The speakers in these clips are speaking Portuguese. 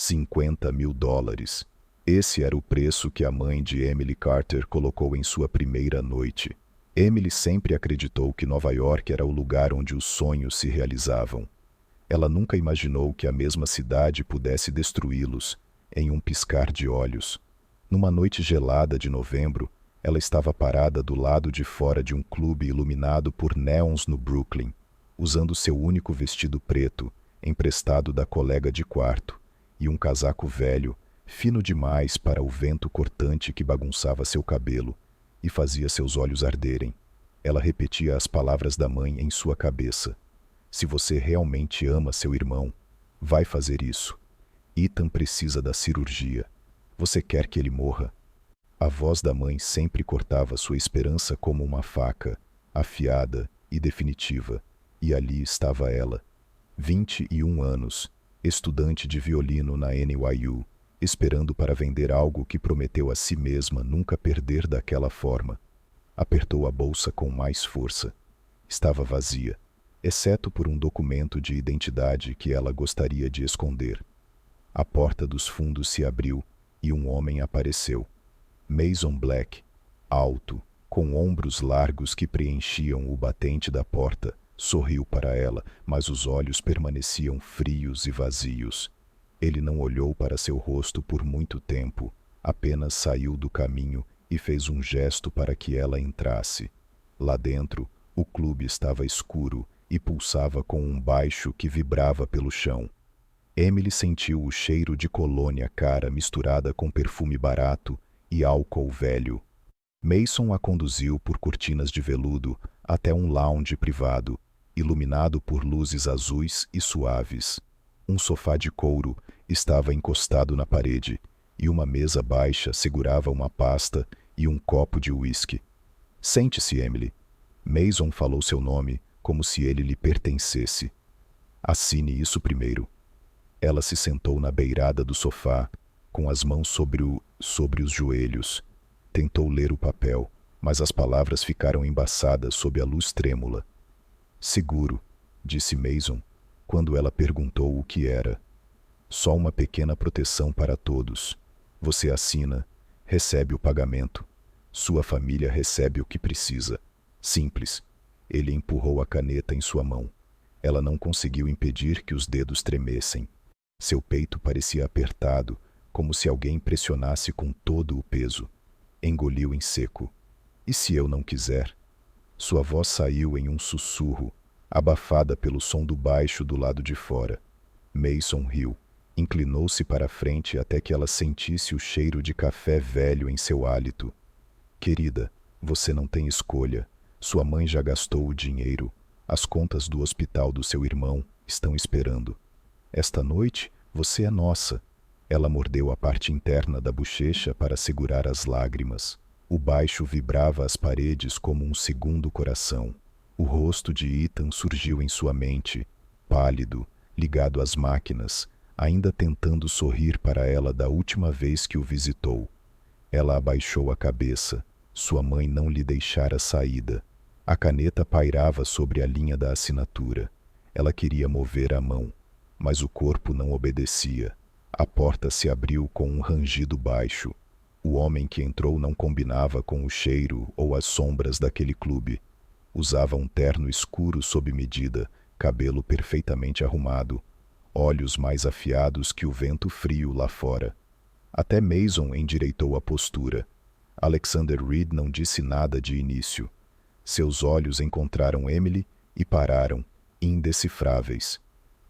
$50.000. Esse era o preço que a mãe de Emily Carter colocou em sua primeira noite. Emily sempre acreditou que Nova York era o lugar onde os sonhos se realizavam. Ela nunca imaginou que a mesma cidade pudesse destruí-los em um piscar de olhos. Numa noite gelada de novembro, ela estava parada do lado de fora de um clube iluminado por neons no Brooklyn, usando seu único vestido preto, emprestado da colega de quarto, e um casaco velho, fino demais para o vento cortante que bagunçava seu cabelo e fazia seus olhos arderem. Ela repetia as palavras da mãe em sua cabeça. Se você realmente ama seu irmão, vai fazer isso. Ethan precisa da cirurgia. Você quer que ele morra? A voz da mãe sempre cortava sua esperança como uma faca, afiada e definitiva. E ali estava ela, 21 anos, estudante de violino na NYU, esperando para vender algo que prometeu a si mesma nunca perder daquela forma. Apertou a bolsa com mais força. Estava vazia, exceto por um documento de identidade que ela gostaria de esconder. A porta dos fundos se abriu e um homem apareceu. Mason Black, alto, com ombros largos que preenchiam o batente da porta, sorriu para ela, mas os olhos permaneciam frios e vazios. Ele não olhou para seu rosto por muito tempo, apenas saiu do caminho e fez um gesto para que ela entrasse. Lá dentro, o clube estava escuro e pulsava com um baixo que vibrava pelo chão. Emily sentiu o cheiro de colônia cara misturada com perfume barato e álcool velho. Mason a conduziu por cortinas de veludo até um lounge privado, iluminado por luzes azuis e suaves. Um sofá de couro estava encostado na parede, e uma mesa baixa segurava uma pasta e um copo de uísque. Sente-se, Emily. Mason falou seu nome como se ele lhe pertencesse. Assine isso primeiro. Ela se sentou na beirada do sofá, com as mãos sobre os joelhos. Tentou ler o papel, mas as palavras ficaram embaçadas sob a luz trêmula. Seguro, disse Mason, quando ela perguntou o que era. Só uma pequena proteção para todos. Você assina, recebe o pagamento. Sua família recebe o que precisa. Simples. Ele empurrou a caneta em sua mão. Ela não conseguiu impedir que os dedos tremessem. Seu peito parecia apertado, como se alguém pressionasse com todo o peso. Engoliu em seco. E se eu não quiser? Sua voz saiu em um sussurro, abafada pelo som do baixo do lado de fora. Mason riu. Inclinou-se para a frente até que ela sentisse o cheiro de café velho em seu hálito. Querida, você não tem escolha. Sua mãe já gastou o dinheiro. As contas do hospital do seu irmão estão esperando. Esta noite, você é nossa. Ela mordeu a parte interna da bochecha para segurar as lágrimas. O baixo vibrava as paredes como um segundo coração. O rosto de Ethan surgiu em sua mente, pálido, ligado às máquinas, ainda tentando sorrir para ela da última vez que o visitou. Ela abaixou a cabeça. Sua mãe não lhe deixara saída. A caneta pairava sobre a linha da assinatura. Ela queria mover a mão, mas o corpo não obedecia. A porta se abriu com um rangido baixo. O homem que entrou não combinava com o cheiro ou as sombras daquele clube. Usava um terno escuro sob medida, cabelo perfeitamente arrumado, olhos mais afiados que o vento frio lá fora. Até Mason endireitou a postura. Alexander Reed não disse nada de início. Seus olhos encontraram Emily e pararam, indecifráveis.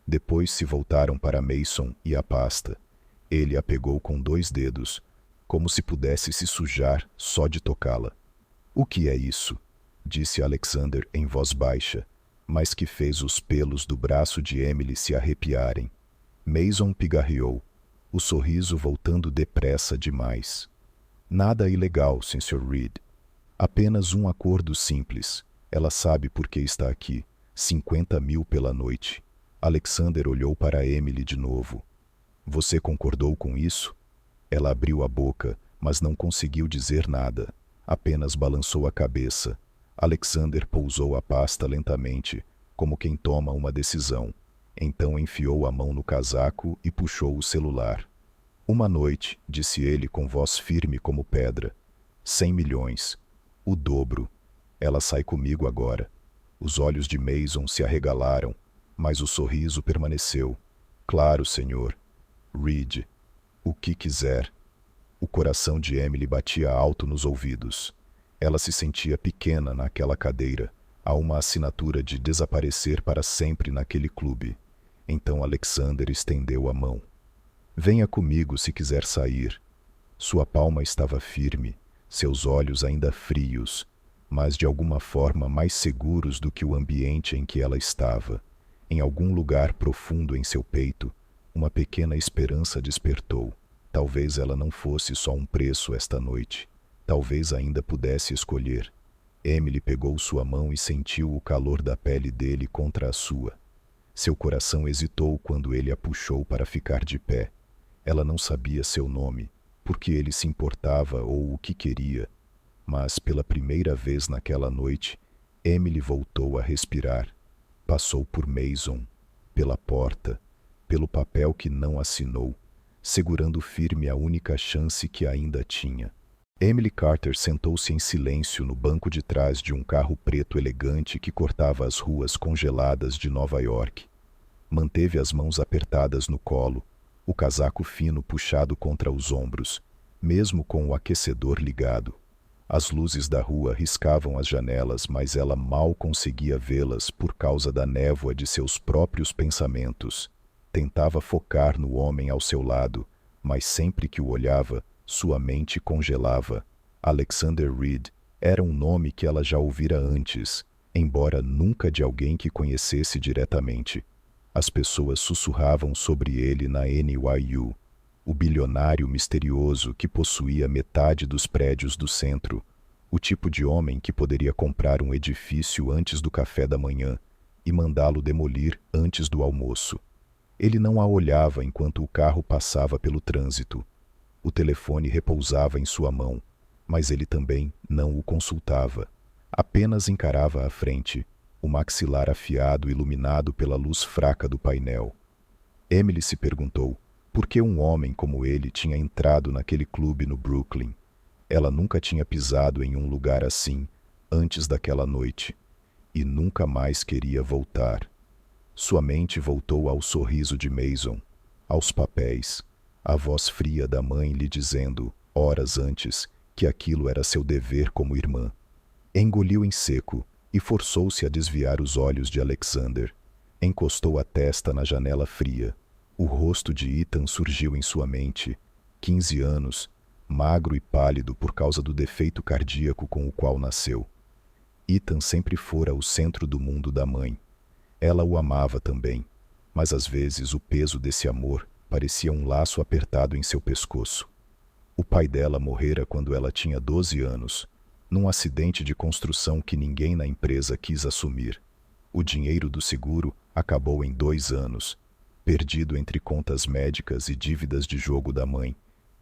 Depois se voltaram para Mason e a pasta. Ele a pegou com 2 dedos, como se pudesse se sujar só de tocá-la. O que é isso? Disse Alexander em voz baixa, mas que fez os pelos do braço de Emily se arrepiarem. Mason pigarreou, o sorriso voltando depressa demais. Nada ilegal, Sr. Reed. Apenas um acordo simples. Ela sabe por que está aqui. 50.000 pela noite. Alexander olhou para Emily de novo. Você concordou com isso? Ela abriu a boca, mas não conseguiu dizer nada. Apenas balançou a cabeça. Alexander pousou a pasta lentamente, como quem toma uma decisão. Então enfiou a mão no casaco e puxou o celular. Uma noite, disse ele com voz firme como pedra. 100 milhões. O dobro. Ela sai comigo agora. Os olhos de Mason se arregalaram, mas o sorriso permaneceu. Claro, senhor. Reed. O que quiser. O coração de Emily batia alto nos ouvidos. Ela se sentia pequena naquela cadeira, a uma assinatura de desaparecer para sempre naquele clube. Então Alexander estendeu a mão. Venha comigo se quiser sair. Sua palma estava firme, seus olhos ainda frios, mas de alguma forma mais seguros do que o ambiente em que ela estava. Em algum lugar profundo em seu peito, uma pequena esperança despertou. Talvez ela não fosse só um preço esta noite. Talvez ainda pudesse escolher. Emily pegou sua mão e sentiu o calor da pele dele contra a sua. Seu coração hesitou quando ele a puxou para ficar de pé. Ela não sabia seu nome, porque ele se importava ou o que queria. Mas pela primeira vez naquela noite, Emily voltou a respirar. Passou por Mason, pela porta, pelo papel que não assinou, segurando firme a única chance que ainda tinha. Emily Carter sentou-se em silêncio no banco de trás de um carro preto elegante que cortava as ruas congeladas de Nova York. Manteve as mãos apertadas no colo, o casaco fino puxado contra os ombros, mesmo com o aquecedor ligado. As luzes da rua riscavam as janelas, mas ela mal conseguia vê-las por causa da névoa de seus próprios pensamentos. Tentava focar no homem ao seu lado, mas sempre que o olhava, sua mente congelava. Alexander Reed era um nome que ela já ouvira antes, embora nunca de alguém que conhecesse diretamente. As pessoas sussurravam sobre ele na NYU, o bilionário misterioso que possuía metade dos prédios do centro, o tipo de homem que poderia comprar um edifício antes do café da manhã e mandá-lo demolir antes do almoço. Ele não a olhava enquanto o carro passava pelo trânsito. O telefone repousava em sua mão, mas ele também não o consultava. Apenas encarava à frente, o maxilar afiado iluminado pela luz fraca do painel. Emily se perguntou por que um homem como ele tinha entrado naquele clube no Brooklyn. Ela nunca tinha pisado em um lugar assim antes daquela noite, e nunca mais queria voltar. Sua mente voltou ao sorriso de Mason, aos papéis, à voz fria da mãe lhe dizendo, horas antes, que aquilo era seu dever como irmã. Engoliu em seco e forçou-se a desviar os olhos de Alexander. Encostou a testa na janela fria. O rosto de Ethan surgiu em sua mente. 15 anos, magro e pálido por causa do defeito cardíaco com o qual nasceu. Ethan sempre fora o centro do mundo da mãe. Ela o amava também, mas às vezes o peso desse amor parecia um laço apertado em seu pescoço. O pai dela morrera quando ela tinha 12 anos, num acidente de construção que ninguém na empresa quis assumir. O dinheiro do seguro acabou em 2 anos, perdido entre contas médicas e dívidas de jogo da mãe,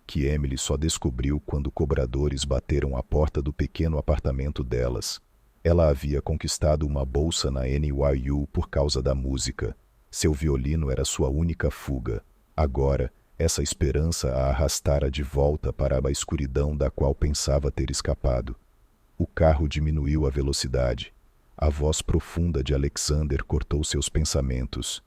que Emily só descobriu quando cobradores bateram à porta do pequeno apartamento delas. Ela havia conquistado uma bolsa na NYU por causa da música. Seu violino era sua única fuga. Agora, essa esperança a arrastara de volta para a escuridão da qual pensava ter escapado. O carro diminuiu a velocidade. A voz profunda de Alexander cortou seus pensamentos.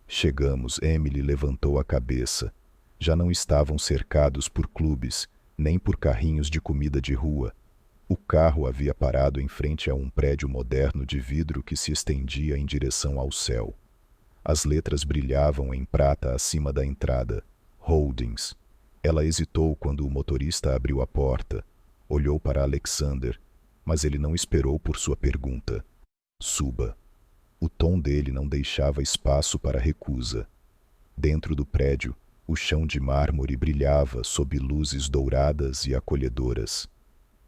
Chegamos, Emily levantou a cabeça. Já não estavam cercados por clubes, nem por carrinhos de comida de rua. O carro havia parado em frente a um prédio moderno de vidro que se estendia em direção ao céu. As letras brilhavam em prata acima da entrada. Holdings. Ela hesitou quando o motorista abriu a porta. Olhou para Alexander, mas ele não esperou por sua pergunta. Suba. O tom dele não deixava espaço para recusa. Dentro do prédio, o chão de mármore brilhava sob luzes douradas e acolhedoras.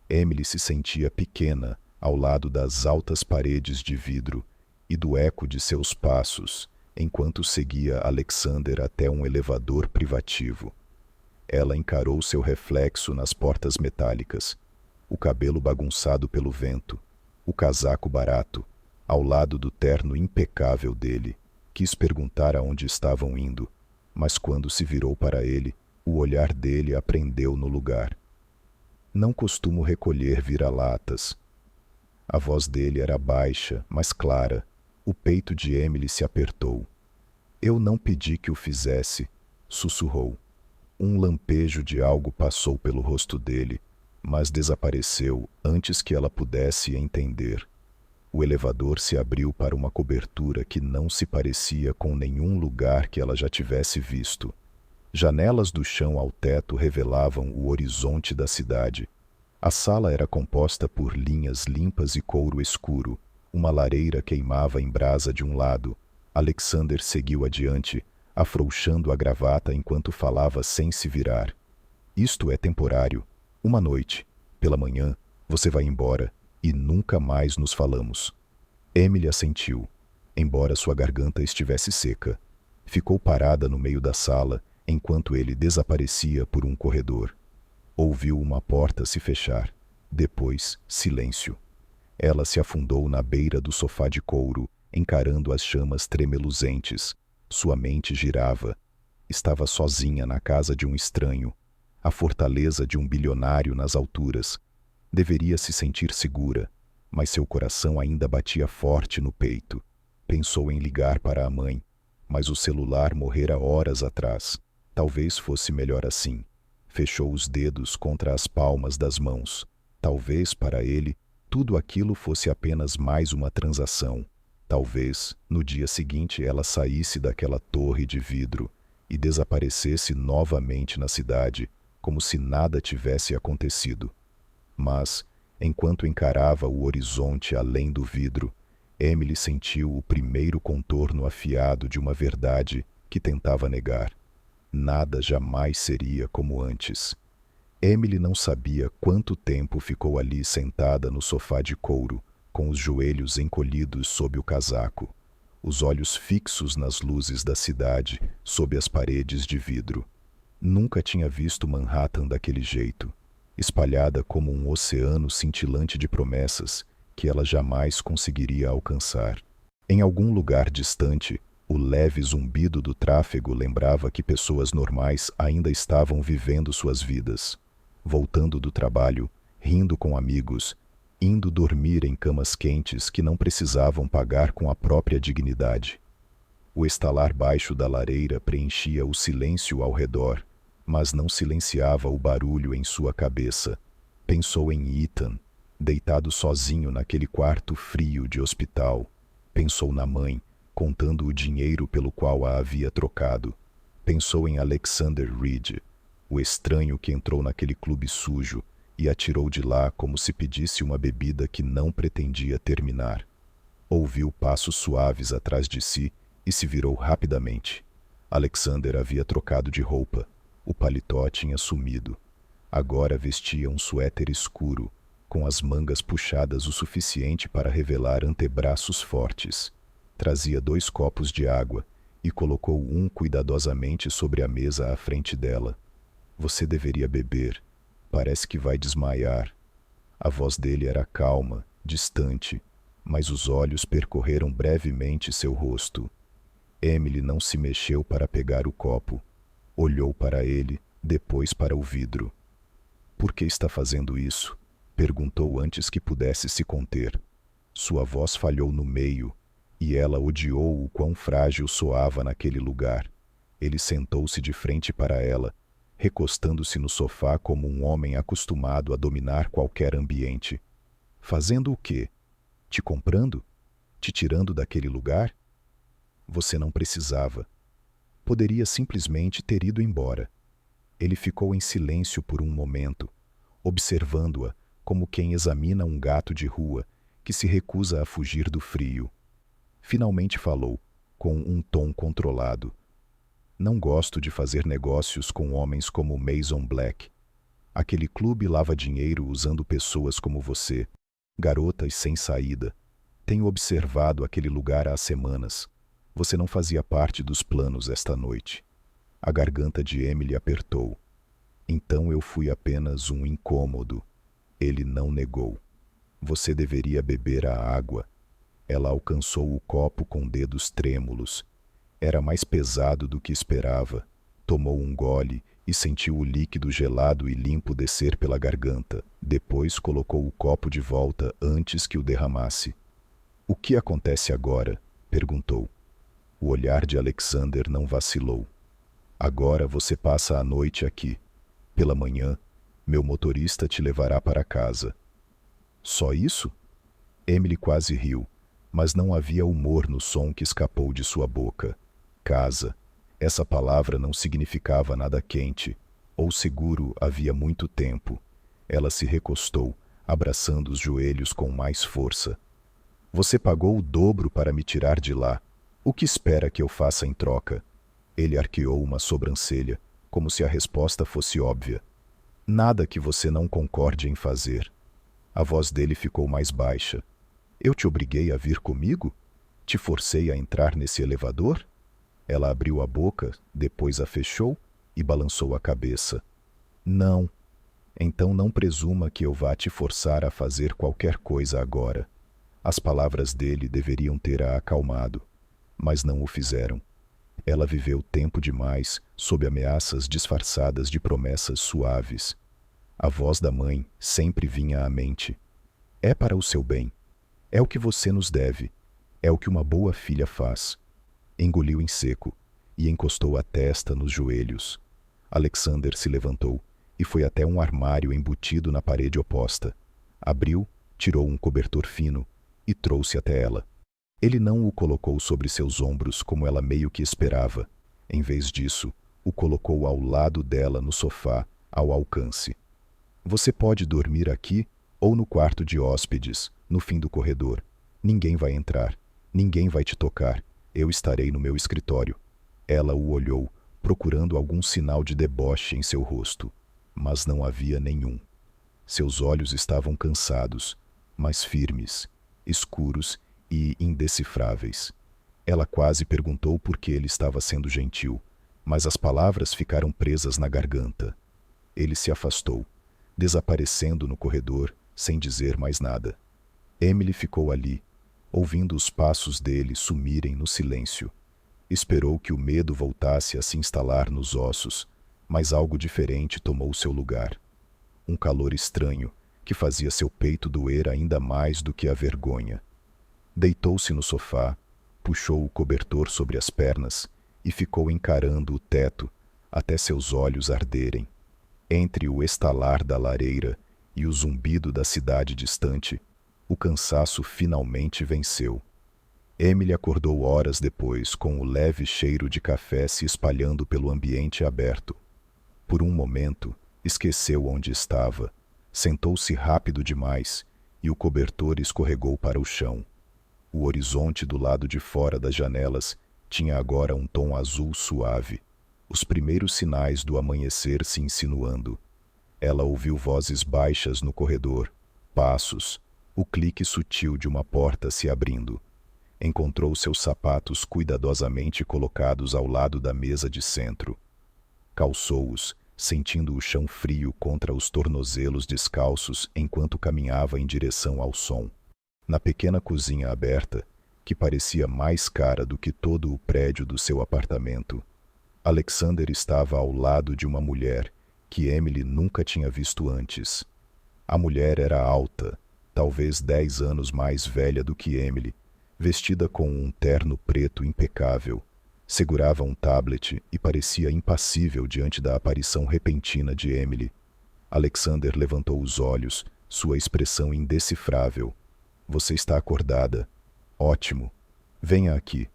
Emily se sentia pequena ao lado das altas paredes de vidro e do eco de seus passos, enquanto seguia Alexander até um elevador privativo. Ela encarou seu reflexo nas portas metálicas, o cabelo bagunçado pelo vento, o casaco barato, ao lado do terno impecável dele. Quis perguntar aonde estavam indo, mas quando se virou para ele, o olhar dele a prendeu no lugar. Não costumo recolher vira-latas. A voz dele era baixa, mas clara. O peito de Emily se apertou. Eu não pedi que o fizesse, sussurrou. Um lampejo de algo passou pelo rosto dele, mas desapareceu antes que ela pudesse entender. O elevador se abriu para uma cobertura que não se parecia com nenhum lugar que ela já tivesse visto. Janelas do chão ao teto revelavam o horizonte da cidade. A sala era composta por linhas limpas e couro escuro. Uma lareira queimava em brasa de um lado. Alexander seguiu adiante, afrouxando a gravata enquanto falava sem se virar. Isto é temporário. Uma noite. Pela manhã, você vai embora e nunca mais nos falamos. Emily assentiu, embora sua garganta estivesse seca. Ficou parada no meio da sala enquanto ele desaparecia por um corredor. Ouviu uma porta se fechar. Depois, silêncio. Ela se afundou na beira do sofá de couro, encarando as chamas tremeluzentes. Sua mente girava. Estava sozinha na casa de um estranho, a fortaleza de um bilionário nas alturas. Deveria se sentir segura, mas seu coração ainda batia forte no peito. Pensou em ligar para a mãe, mas o celular morrera horas atrás. Talvez fosse melhor assim. Fechou os dedos contra as palmas das mãos. Talvez para ele tudo aquilo fosse apenas mais uma transação. Talvez, no dia seguinte, ela saísse daquela torre de vidro e desaparecesse novamente na cidade, como se nada tivesse acontecido. Mas, enquanto encarava o horizonte além do vidro, Emily sentiu o primeiro contorno afiado de uma verdade que tentava negar. Nada jamais seria como antes. Emily não sabia quanto tempo ficou ali sentada no sofá de couro, com os joelhos encolhidos sob o casaco, os olhos fixos nas luzes da cidade, sob as paredes de vidro. Nunca tinha visto Manhattan daquele jeito, espalhada como um oceano cintilante de promessas que ela jamais conseguiria alcançar. Em algum lugar distante, o leve zumbido do tráfego lembrava que pessoas normais ainda estavam vivendo suas vidas, voltando do trabalho, rindo com amigos, indo dormir em camas quentes que não precisavam pagar com a própria dignidade. O estalar baixo da lareira preenchia o silêncio ao redor, mas não silenciava o barulho em sua cabeça. Pensou em Ethan, deitado sozinho naquele quarto frio de hospital. Pensou na mãe, contando o dinheiro pelo qual a havia trocado. Pensou em Alexander Reed, o estranho que entrou naquele clube sujo e atirou de lá como se pedisse uma bebida que não pretendia terminar. Ouviu passos suaves atrás de si e se virou rapidamente. Alexander havia trocado de roupa. O paletó tinha sumido. Agora vestia um suéter escuro, com as mangas puxadas o suficiente para revelar antebraços fortes. Trazia 2 copos de água e colocou um cuidadosamente sobre a mesa à frente dela. Você deveria beber. Parece que vai desmaiar. A voz dele era calma, distante, mas os olhos percorreram brevemente seu rosto. Emily não se mexeu para pegar o copo. Olhou para ele, depois para o vidro. Por que está fazendo isso? Perguntou antes que pudesse se conter. Sua voz falhou no meio, e ela odiou o quão frágil soava naquele lugar. Ele sentou-se de frente para ela, recostando-se no sofá como um homem acostumado a dominar qualquer ambiente. Fazendo o quê? Te comprando? Te tirando daquele lugar? Você não precisava. Poderia simplesmente ter ido embora. Ele ficou em silêncio por um momento, observando-a como quem examina um gato de rua que se recusa a fugir do frio. Finalmente falou, com um tom controlado. Não gosto de fazer negócios com homens como Mason Black. Aquele clube lava dinheiro usando pessoas como você, garotas sem saída. Tenho observado aquele lugar há semanas. Você não fazia parte dos planos esta noite. A garganta de Emily apertou. Então eu fui apenas um incômodo. Ele não negou. Você deveria beber a água. Ela alcançou o copo com dedos trêmulos. Era mais pesado do que esperava. Tomou um gole e sentiu o líquido gelado e limpo descer pela garganta. Depois colocou o copo de volta antes que o derramasse. "O que acontece agora?" perguntou. O olhar de Alexander não vacilou. "Agora você passa a noite aqui. Pela manhã, meu motorista te levará para casa." "Só isso?" Emily quase riu, mas não havia humor no som que escapou de sua boca. Casa. Essa palavra não significava nada quente ou seguro havia muito tempo. Ela se recostou, abraçando os joelhos com mais força. "Você pagou o dobro para me tirar de lá. O que espera que eu faça em troca?" Ele arqueou uma sobrancelha, como se a resposta fosse óbvia. "Nada que você não concorde em fazer." A voz dele ficou mais baixa. "Eu te obriguei a vir comigo? Te forcei a entrar nesse elevador?" Ela abriu a boca, depois a fechou e balançou a cabeça. "Não. Então não presuma que eu vá te forçar a fazer qualquer coisa agora." As palavras dele deveriam ter a acalmado, mas não o fizeram. Ela viveu tempo demais sob ameaças disfarçadas de promessas suaves. A voz da mãe sempre vinha à mente. "É para o seu bem. É o que você nos deve. É o que uma boa filha faz." Engoliu em seco e encostou a testa nos joelhos. Alexander se levantou e foi até um armário embutido na parede oposta. Abriu, tirou um cobertor fino e trouxe até ela. Ele não o colocou sobre seus ombros como ela meio que esperava. Em vez disso, o colocou ao lado dela no sofá, ao alcance. "Você pode dormir aqui ou no quarto de hóspedes, no fim do corredor. Ninguém vai entrar. Ninguém vai te tocar. Eu estarei no meu escritório." Ela o olhou, procurando algum sinal de deboche em seu rosto, mas não havia nenhum. Seus olhos estavam cansados, mas firmes, escuros e indecifráveis. Ela quase perguntou por que ele estava sendo gentil, mas as palavras ficaram presas na garganta. Ele se afastou, desaparecendo no corredor, sem dizer mais nada. Emily ficou ali, ouvindo os passos dele sumirem no silêncio. Esperou que o medo voltasse a se instalar nos ossos, mas algo diferente tomou seu lugar. Um calor estranho, que fazia seu peito doer ainda mais do que a vergonha. Deitou-se no sofá, puxou o cobertor sobre as pernas e ficou encarando o teto até seus olhos arderem. Entre o estalar da lareira e o zumbido da cidade distante, o cansaço finalmente venceu. Emily acordou horas depois com o leve cheiro de café se espalhando pelo ambiente aberto. Por um momento, esqueceu onde estava, sentou-se rápido demais e o cobertor escorregou para o chão. O horizonte do lado de fora das janelas tinha agora um tom azul suave, os primeiros sinais do amanhecer se insinuando. Ela ouviu vozes baixas no corredor, passos, o clique sutil de uma porta se abrindo. Encontrou seus sapatos cuidadosamente colocados ao lado da mesa de centro. Calçou-os, sentindo o chão frio contra os tornozelos descalços enquanto caminhava em direção ao som. Na pequena cozinha aberta, que parecia mais cara do que todo o prédio do seu apartamento, Alexander estava ao lado de uma mulher que Emily nunca tinha visto antes. A mulher era alta, talvez 10 anos mais velha do que Emily, vestida com um terno preto impecável. Segurava um tablet e parecia impassível diante da aparição repentina de Emily. Alexander levantou os olhos, sua expressão indecifrável. "Você está acordada. Ótimo. Venha aqui."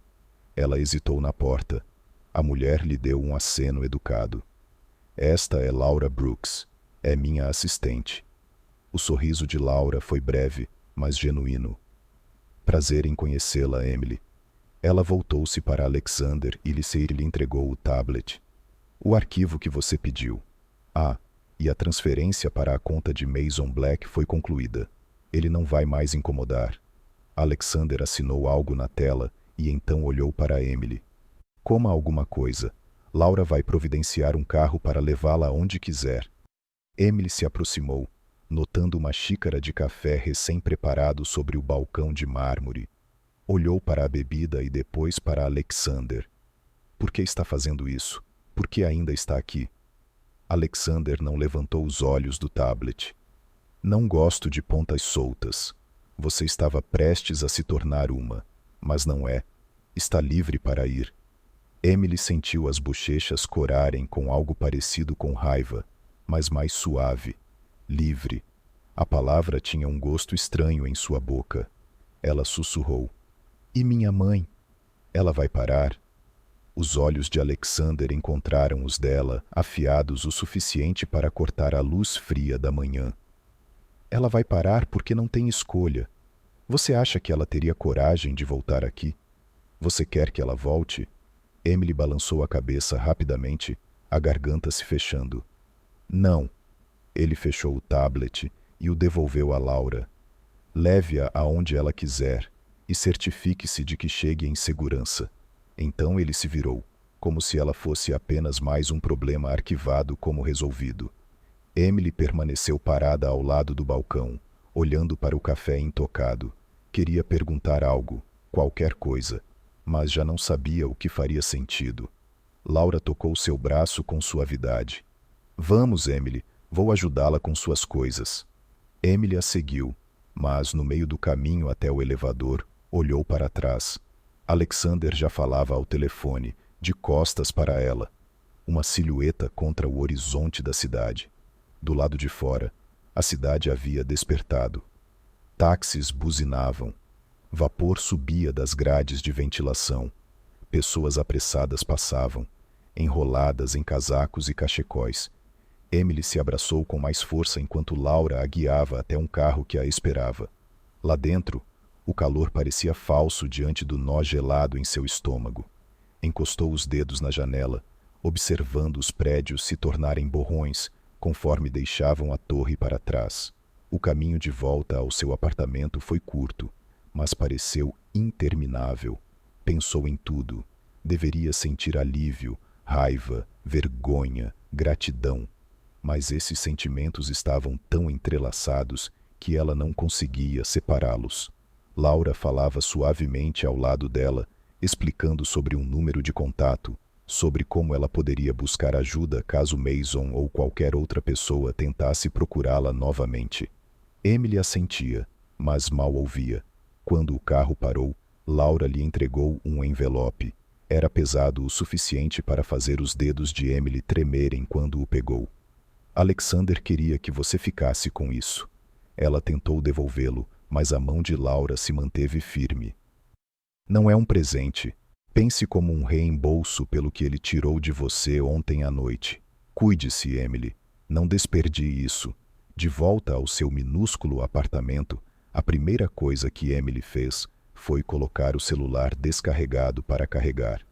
Ela hesitou na porta. A mulher lhe deu um aceno educado. "Esta é Laura Brooks. É minha assistente." O sorriso de Laura foi breve, mas genuíno. "Prazer em conhecê-la, Emily." Ela voltou-se para Alexander e lhe entregou o tablet. "O arquivo que você pediu. Ah, e a transferência para a conta de Mason Black foi concluída. Ele não vai mais incomodar." Alexander assinou algo na tela e então olhou para Emily. "Coma alguma coisa. Laura vai providenciar um carro para levá-la aonde quiser." Emily se aproximou, notando uma xícara de café recém-preparado sobre o balcão de mármore. Olhou para a bebida e depois para Alexander. Por que está fazendo isso? Por que ainda está aqui? Alexander não levantou os olhos do tablet. Não gosto de pontas soltas. Você estava prestes a se tornar uma, mas não é. Está livre para ir. Emily sentiu as bochechas corarem com algo parecido com raiva, mas mais suave. Livre. A palavra tinha um gosto estranho em sua boca. Ela sussurrou. E minha mãe? Ela vai parar? Os olhos de Alexander encontraram os dela, afiados o suficiente para cortar a luz fria da manhã. Ela vai parar porque não tem escolha. Você acha que ela teria coragem de voltar aqui? Você quer que ela volte? Emily balançou a cabeça rapidamente, a garganta se fechando. Não. Ele fechou o tablet e o devolveu a Laura. Leve-a aonde ela quiser e certifique-se de que chegue em segurança. Então ele se virou, como se ela fosse apenas mais um problema arquivado como resolvido. Emily permaneceu parada ao lado do balcão, olhando para o café intocado. Queria perguntar algo, qualquer coisa, mas já não sabia o que faria sentido. Laura tocou seu braço com suavidade. Vamos, Emily, vou ajudá-la com suas coisas. Emily a seguiu, mas no meio do caminho até o elevador, olhou para trás. Alexander já falava ao telefone, de costas para ela. Uma silhueta contra o horizonte da cidade. Do lado de fora, a cidade havia despertado. Táxis buzinavam. Vapor subia das grades de ventilação. Pessoas apressadas passavam, enroladas em casacos e cachecóis. Emily se abraçou com mais força enquanto Laura a guiava até um carro que a esperava. Lá dentro, o calor parecia falso diante do nó gelado em seu estômago. Encostou os dedos na janela, observando os prédios se tornarem borrões, conforme deixavam a torre para trás. O caminho de volta ao seu apartamento foi curto, mas pareceu interminável. Pensou em tudo. Deveria sentir alívio, raiva, vergonha, gratidão. Mas esses sentimentos estavam tão entrelaçados que ela não conseguia separá-los. Laura falava suavemente ao lado dela, explicando sobre um número de contato, sobre como ela poderia buscar ajuda caso Mason ou qualquer outra pessoa tentasse procurá-la novamente. Emily assentia, mas mal ouvia. Quando o carro parou, Laura lhe entregou um envelope. Era pesado o suficiente para fazer os dedos de Emily tremerem quando o pegou. Alexander queria que você ficasse com isso. Ela tentou devolvê-lo, mas a mão de Laura se manteve firme. Não é um presente. Pense como um reembolso pelo que ele tirou de você ontem à noite. Cuide-se, Emily. Não desperdie isso. De volta ao seu minúsculo apartamento, a primeira coisa que Emily fez foi colocar o celular descarregado para carregar.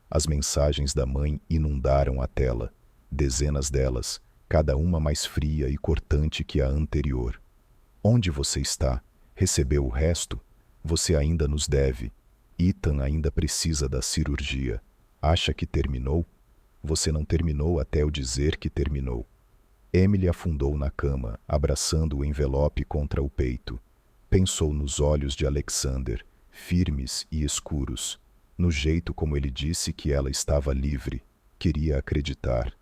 As mensagens da mãe inundaram a tela. Dezenas delas, cada uma mais fria e cortante que a anterior. Onde você está? Recebeu o resto? Você ainda nos deve. Ethan ainda precisa da cirurgia. Acha que terminou? Você não terminou até eu dizer que terminou. Emily afundou na cama, abraçando o envelope contra o peito. Pensou nos olhos de Alexander, firmes e escuros, no jeito como ele disse que ela estava livre. Queria acreditar.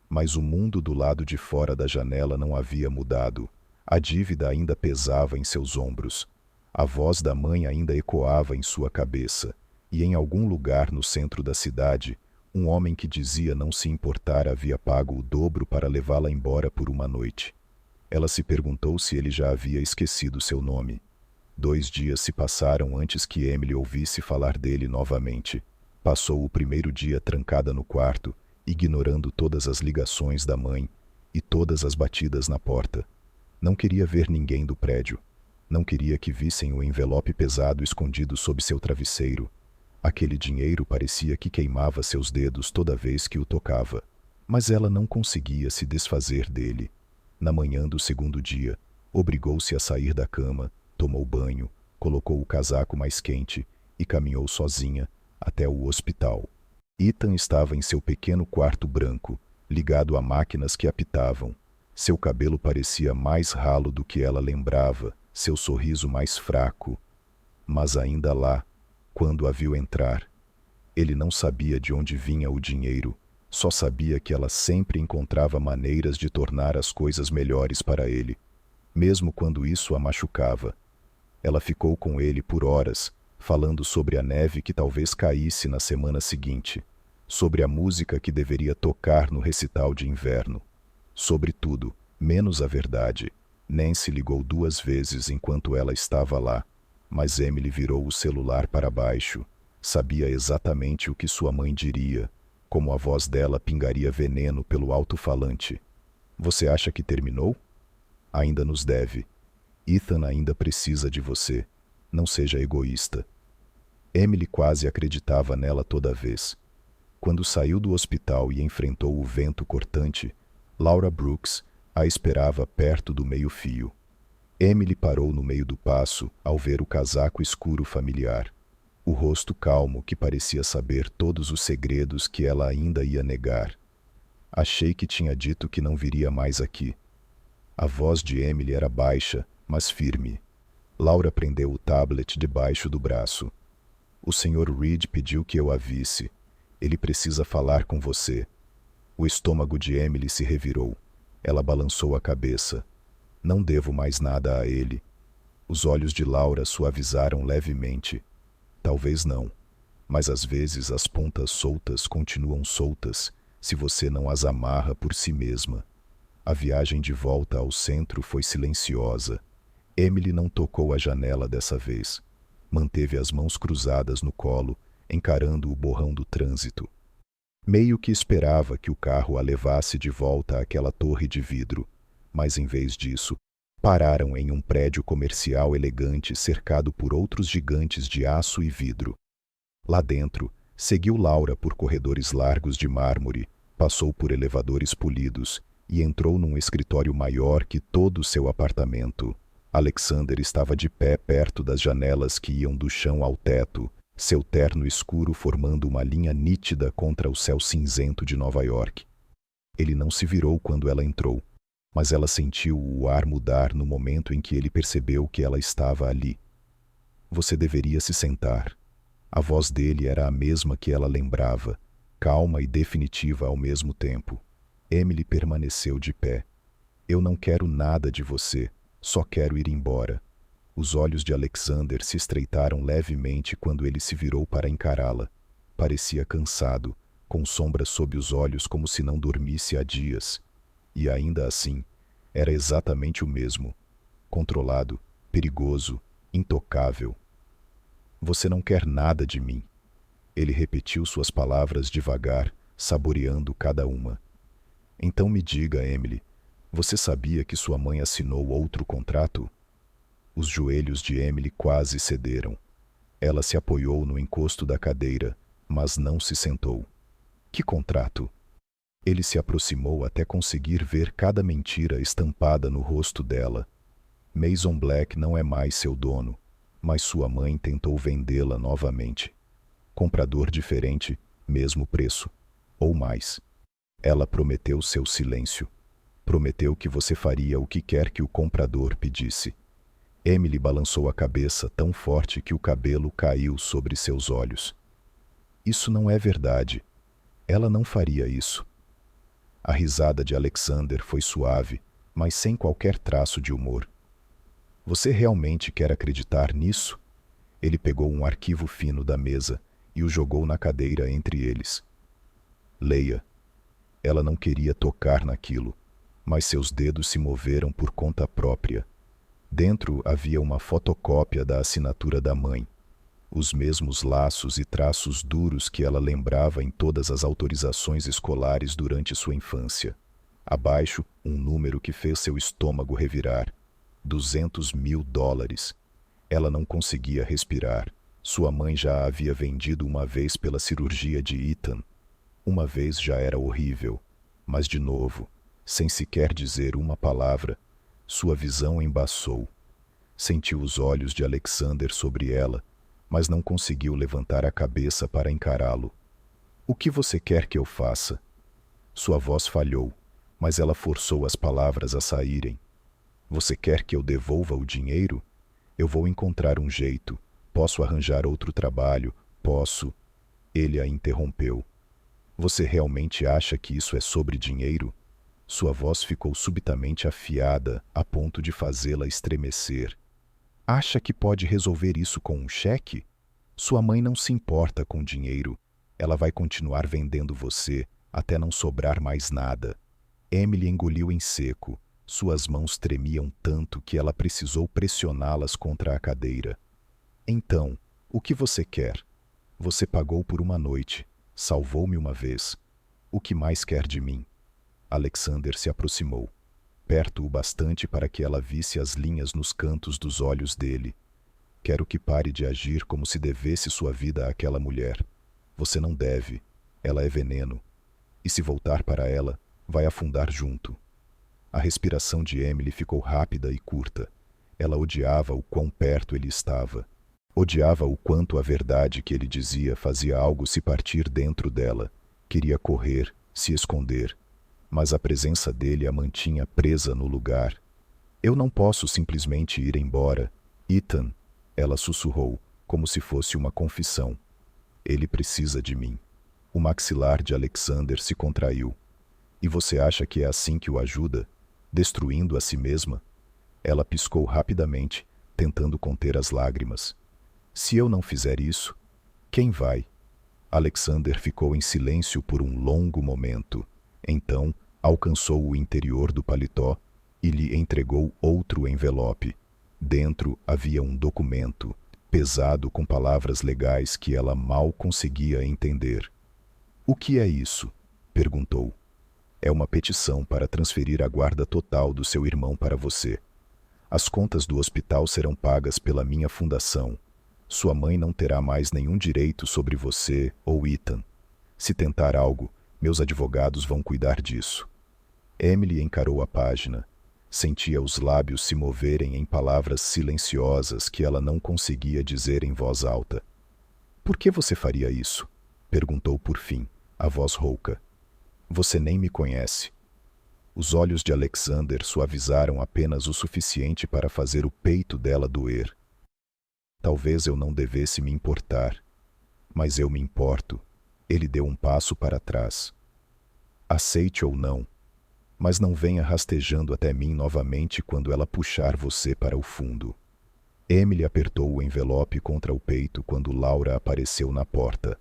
Mas o mundo do lado de fora da janela não havia mudado. A dívida ainda pesava em seus ombros. A voz da mãe ainda ecoava em sua cabeça, e em algum lugar no centro da cidade, um homem que dizia não se importar havia pago o dobro para levá-la embora por uma noite. Ela se perguntou se ele já havia esquecido seu nome. 2 dias se passaram antes que Emily ouvisse falar dele novamente. Passou o primeiro dia trancada no quarto, ignorando todas as ligações da mãe e todas as batidas na porta. Não queria ver ninguém do prédio. Não queria que vissem o envelope pesado escondido sob seu travesseiro. Aquele dinheiro parecia que queimava seus dedos toda vez que o tocava. Mas ela não conseguia se desfazer dele. Na manhã do segundo dia, obrigou-se a sair da cama, tomou banho, colocou o casaco mais quente e caminhou sozinha até o hospital. Ethan estava em seu pequeno quarto branco, ligado a máquinas que apitavam. Seu cabelo parecia mais ralo do que ela lembrava, seu sorriso mais fraco. Mas ainda lá, quando a viu entrar, Ele não sabia de onde vinha o dinheiro, só sabia que ela sempre encontrava maneiras de tornar as coisas melhores para ele, mesmo quando isso a machucava. Ela ficou com ele por horas, falando sobre a neve que talvez caísse na semana seguinte, sobre a música que deveria tocar no recital de inverno. Sobre tudo, menos a verdade. Nancy ligou 2 vezes enquanto ela estava lá, mas Emily virou o celular para baixo. Sabia exatamente o que sua mãe diria, como a voz dela pingaria veneno pelo alto-falante. Você acha que terminou? Ainda nos deve. Ethan ainda precisa de você. Não seja egoísta. Emily quase acreditava nela toda vez. Quando saiu do hospital e enfrentou o vento cortante, Laura Brooks a esperava perto do meio-fio. Emily parou no meio do passo ao ver o casaco escuro familiar. O rosto calmo que parecia saber todos os segredos que ela ainda ia negar. Achei que tinha dito que não viria mais aqui. A voz de Emily era baixa, mas firme. Laura prendeu o tablet debaixo do braço. O Sr. Reed pediu que eu a visse. Ele precisa falar com você. O estômago de Emily se revirou. Ela balançou a cabeça. Não devo mais nada a ele. Os olhos de Laura suavizaram levemente. Talvez não, mas às vezes as pontas soltas continuam soltas se você não as amarra por si mesma. A viagem de volta ao centro foi silenciosa. Emily não tocou a janela dessa vez. Manteve as mãos cruzadas no colo, encarando o borrão do trânsito. Meio que esperava que o carro a levasse de volta àquela torre de vidro, mas em vez disso, pararam em um prédio comercial elegante cercado por outros gigantes de aço e vidro. Lá dentro, seguiu Laura por corredores largos de mármore, passou por elevadores polidos e entrou num escritório maior que todo o seu apartamento. Alexander estava de pé perto das janelas que iam do chão ao teto, seu terno escuro formando uma linha nítida contra o céu cinzento de Nova York. Ele não se virou quando ela entrou, mas ela sentiu o ar mudar no momento em que ele percebeu que ela estava ali. Você deveria se sentar. A voz dele era a mesma que ela lembrava, calma e definitiva ao mesmo tempo. Emily permaneceu de pé. Eu não quero nada de você, só quero ir embora. Os olhos de Alexander se estreitaram levemente quando ele se virou para encará-la. Parecia cansado, com sombras sob os olhos como se não dormisse há dias. E ainda assim, era exatamente o mesmo. Controlado, perigoso, intocável. Você não quer nada de mim. Ele repetiu suas palavras devagar, saboreando cada uma. Então me diga, Emily, você sabia que sua mãe assinou outro contrato? Os joelhos de Emily quase cederam. Ela se apoiou no encosto da cadeira, mas não se sentou. Que contrato? Ele se aproximou até conseguir ver cada mentira estampada no rosto dela. Mason Black não é mais seu dono, mas sua mãe tentou vendê-la novamente. Comprador diferente, mesmo preço, ou mais. Ela prometeu seu silêncio. Prometeu que você faria o que quer que o comprador pedisse. Emily balançou a cabeça tão forte que o cabelo caiu sobre seus olhos. Isso não é verdade. Ela não faria isso. A risada de Alexander foi suave, mas sem qualquer traço de humor. Você realmente quer acreditar nisso? Ele pegou um arquivo fino da mesa e o jogou na cadeira entre eles. Leia. Ela não queria tocar naquilo, mas seus dedos se moveram por conta própria. Dentro havia uma fotocópia da assinatura da mãe. Os mesmos laços e traços duros que ela lembrava em todas as autorizações escolares durante sua infância. Abaixo, um número que fez seu estômago revirar. $200.000. Ela não conseguia respirar. Sua mãe já a havia vendido uma vez pela cirurgia de Ethan. Uma vez já era horrível, mas de novo, sem sequer dizer uma palavra, sua visão embaçou. Sentiu os olhos de Alexander sobre ela, mas não conseguiu levantar a cabeça para encará-lo. O que você quer que eu faça? Sua voz falhou, mas ela forçou as palavras a saírem. Você quer que eu devolva o dinheiro? Eu vou encontrar um jeito. Posso arranjar outro trabalho. Posso. Ele a interrompeu. Você realmente acha que isso é sobre dinheiro? Sua voz ficou subitamente afiada a ponto de fazê-la estremecer. Acha que pode resolver isso com um cheque? Sua mãe não se importa com dinheiro. Ela vai continuar vendendo você até não sobrar mais nada. Emily engoliu em seco. Suas mãos tremiam tanto que ela precisou pressioná-las contra a cadeira. Então, o que você quer? Você pagou por uma noite. Salvou-me uma vez. O que mais quer de mim? Alexander se aproximou, perto o bastante para que ela visse as linhas nos cantos dos olhos dele. Quero que pare de agir como se devesse sua vida àquela mulher. Você não deve. Ela é veneno. E se voltar para ela, vai afundar junto. A respiração de Emily ficou rápida e curta. Ela odiava o quão perto ele estava. Odiava o quanto a verdade que ele dizia fazia algo se partir dentro dela. Queria correr, se esconder. Mas a presença dele a mantinha presa no lugar. Eu não posso simplesmente ir embora. Ethan, ela sussurrou, como se fosse uma confissão. Ele precisa de mim. O maxilar de Alexander se contraiu. E você acha que é assim que o ajuda? Destruindo a si mesma? Ela piscou rapidamente, tentando conter as lágrimas. Se eu não fizer isso, quem vai? Alexander ficou em silêncio por um longo momento. Então, alcançou o interior do paletó e lhe entregou outro envelope. Dentro havia um documento, pesado com palavras legais que ela mal conseguia entender. O que é isso? Perguntou. É uma petição para transferir a guarda total do seu irmão para você. As contas do hospital serão pagas pela minha fundação. Sua mãe não terá mais nenhum direito sobre você ou Ethan. Se tentar algo, meus advogados vão cuidar disso. Emily encarou a página. Sentia os lábios se moverem em palavras silenciosas que ela não conseguia dizer em voz alta. Por que você faria isso? Perguntou por fim, a voz rouca. Você nem me conhece. Os olhos de Alexander suavizaram apenas o suficiente para fazer o peito dela doer. Talvez eu não devesse me importar, mas eu me importo. Ele deu um passo para trás. Aceite ou não, mas não venha rastejando até mim novamente quando ela puxar você para o fundo. Emily apertou o envelope contra o peito quando Laura apareceu na porta.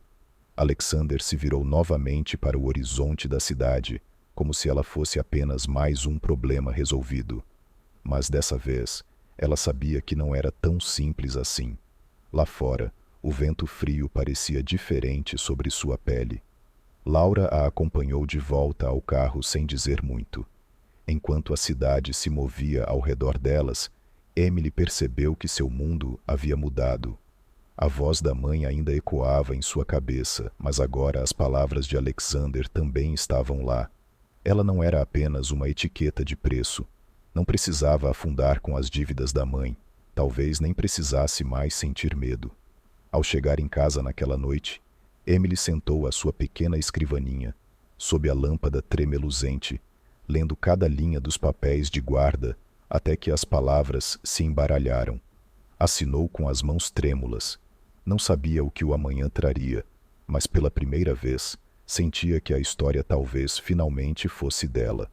Alexander se virou novamente para o horizonte da cidade, como se ela fosse apenas mais um problema resolvido. Mas dessa vez, ela sabia que não era tão simples assim. Lá fora, o vento frio parecia diferente sobre sua pele. Laura a acompanhou de volta ao carro sem dizer muito. Enquanto a cidade se movia ao redor delas, Emily percebeu que seu mundo havia mudado. A voz da mãe ainda ecoava em sua cabeça, mas agora as palavras de Alexander também estavam lá. Ela não era apenas uma etiqueta de preço. Não precisava afundar com as dívidas da mãe. Talvez nem precisasse mais sentir medo. Ao chegar em casa naquela noite, Emily sentou à sua pequena escrivaninha, sob a lâmpada tremeluzente, lendo cada linha dos papéis de guarda até que as palavras se embaralharam. Assinou com as mãos trêmulas. Não sabia o que o amanhã traria, mas pela primeira vez sentia que a história talvez finalmente fosse dela.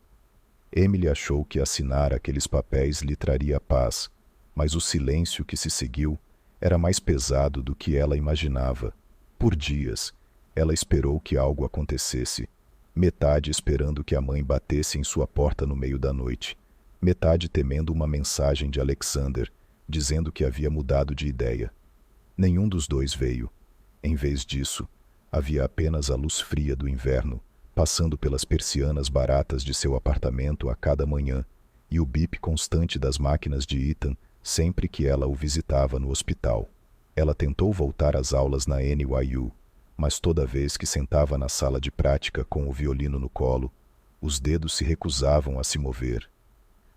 Emily achou que assinar aqueles papéis lhe traria paz, mas o silêncio que se seguiu era mais pesado do que ela imaginava. Por dias, ela esperou que algo acontecesse, metade esperando que a mãe batesse em sua porta no meio da noite, metade temendo uma mensagem de Alexander, dizendo que havia mudado de ideia. Nenhum dos dois veio. Em vez disso, havia apenas a luz fria do inverno, passando pelas persianas baratas de seu apartamento a cada manhã, e o bip constante das máquinas de Ethan sempre que ela o visitava no hospital. Ela tentou voltar às aulas na NYU, mas toda vez que sentava na sala de prática com o violino no colo, os dedos se recusavam a se mover.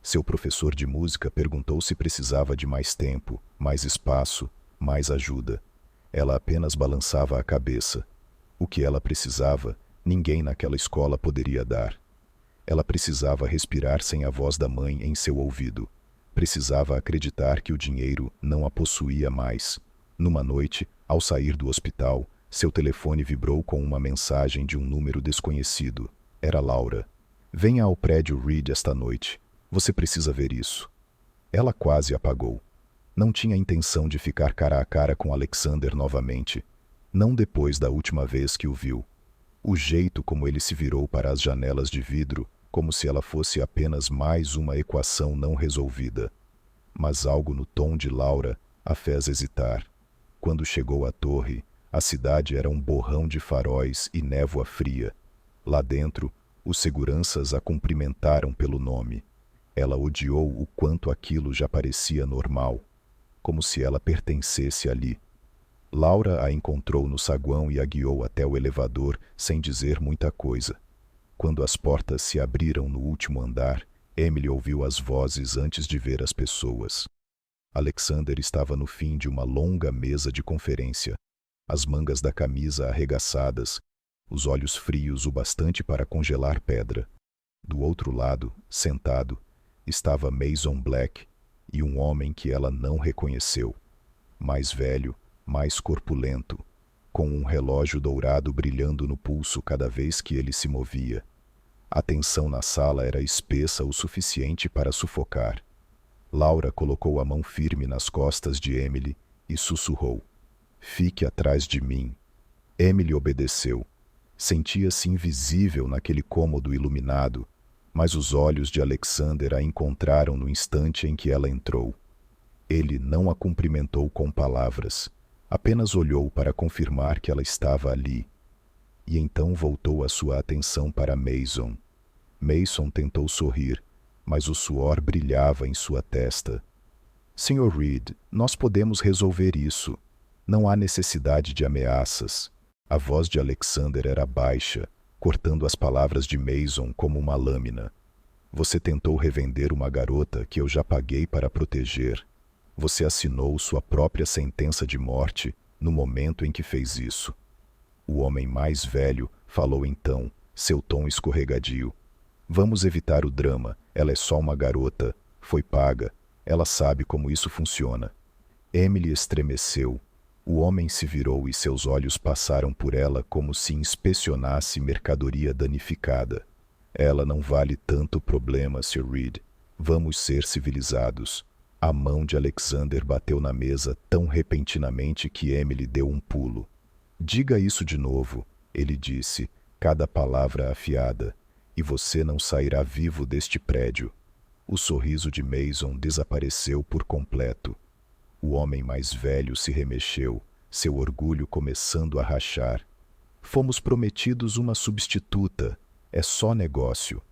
Seu professor de música perguntou se precisava de mais tempo, mais espaço, mais ajuda. Ela apenas balançava a cabeça. O que ela precisava, ninguém naquela escola poderia dar. Ela precisava respirar sem a voz da mãe em seu ouvido. Precisava acreditar que o dinheiro não a possuía mais. Numa noite, ao sair do hospital, Seu telefone vibrou com uma mensagem de um número desconhecido. Era Laura. Venha ao prédio Reed esta noite. Você precisa ver isso. Ela quase apagou. Não tinha intenção de ficar cara a cara com Alexander novamente. Não depois da última vez que o viu. O jeito como ele se virou para as janelas de vidro, como se ela fosse apenas mais uma equação não resolvida. Mas algo no tom de Laura a fez hesitar. Quando chegou à torre, a cidade era um borrão de faróis e névoa fria. Lá dentro, os seguranças a cumprimentaram pelo nome. Ela odiou o quanto aquilo já parecia normal, como se ela pertencesse ali. Laura a encontrou no saguão e a guiou até o elevador sem dizer muita coisa. Quando as portas se abriram no último andar, Emily ouviu as vozes antes de ver as pessoas. Alexander estava no fim de uma longa mesa de conferência, as mangas da camisa arregaçadas, os olhos frios o bastante para congelar pedra. Do outro lado, sentado, estava Mason Black e um homem que ela não reconheceu. Mais velho, mais corpulento, com um relógio dourado brilhando no pulso cada vez que ele se movia. A tensão na sala era espessa o suficiente para sufocar. Laura colocou a mão firme nas costas de Emily e sussurrou: "Fique atrás de mim." Emily obedeceu. Sentia-se invisível naquele cômodo iluminado, mas os olhos de Alexander a encontraram no instante em que ela entrou. Ele não a cumprimentou com palavras, apenas olhou para confirmar que ela estava ali. E então voltou a sua atenção para Mason. Mason tentou sorrir, mas o suor brilhava em sua testa. "Sr. Reed, nós podemos resolver isso. Não há necessidade de ameaças." A voz de Alexander era baixa, cortando as palavras de Mason como uma lâmina. "Você tentou revender uma garota que eu já paguei para proteger. Você assinou sua própria sentença de morte no momento em que fez isso." O homem mais velho falou então, seu tom escorregadio: "Vamos evitar o drama. Ela é só uma garota. Foi paga. Ela sabe como isso funciona." Emily estremeceu. O homem se virou e seus olhos passaram por ela como se inspecionasse mercadoria danificada. "Ela não vale tanto problema, Sr. Reed. Vamos ser civilizados." A mão de Alexander bateu na mesa tão repentinamente que Emily deu um pulo. "Diga isso de novo," ele disse, cada palavra afiada, "e você não sairá vivo deste prédio." O sorriso de Mason desapareceu por completo. O homem mais velho se remexeu, seu orgulho começando a rachar. "Fomos prometidos uma substituta. É só negócio."